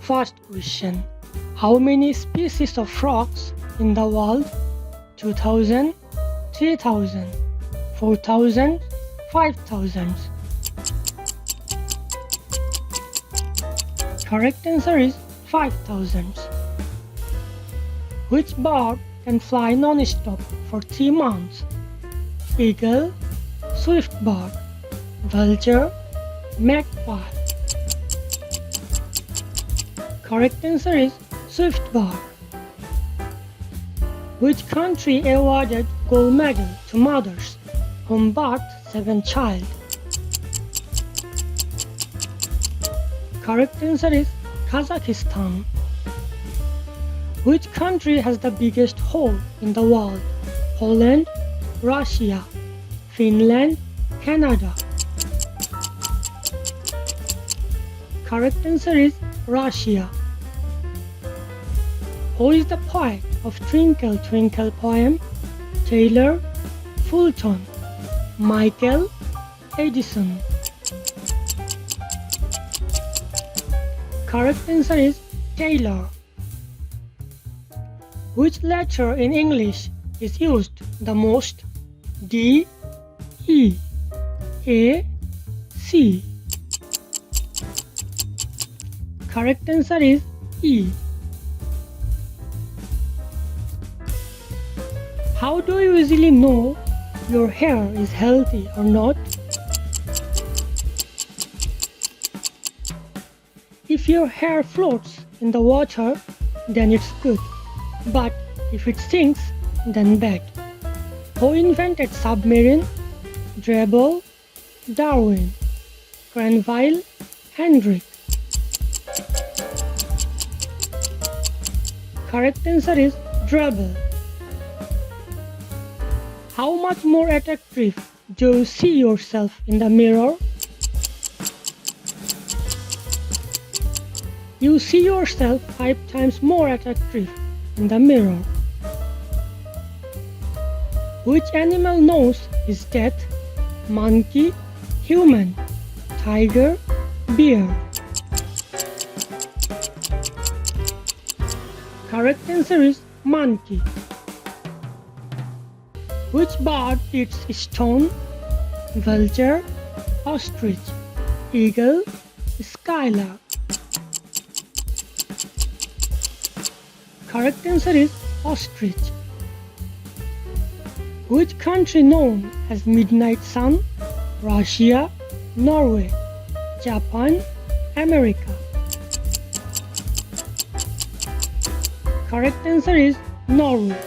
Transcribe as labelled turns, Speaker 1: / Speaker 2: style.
Speaker 1: First question. How many species of frogs in the world? 2000, 3000, 4000, 5000. Correct answer is 5000. Which bird can fly non-stop for 3 months? Eagle, swift bird, vulture, magpie. Correct answer is swift bird. Which country awarded gold medal to mothers whom birthed 7th child? Correct answer is Kazakhstan. Which country has the biggest hole in the world? Poland, Russia, Finland, Canada. Correct answer is Russia. Who is the poet of Twinkle Twinkle poem? Taylor, Fulton, Michael, Edison. Correct answer is Taylor. Which letter in English is used the most? D, E, A, C. Correct answer is E. How do you easily know your hair is healthy or not? If your hair floats in the water, then it's good. But if it sinks, then bad. Who invented submarine? Drabble, Darwin, Granville, Hendrik. Correct answer is Drabble. How much more attractive do you see yourself in the mirror? You see yourself 5 times more attractive in the mirror. Which animal knows his death? Monkey, human, tiger, bear. Correct answer is monkey. Which bird eats stone? Vulture, ostrich, eagle, skylark. Correct answer is ostrich. Which country known as midnight sun? Russia, Norway, Japan, America. Correct answer is Norway.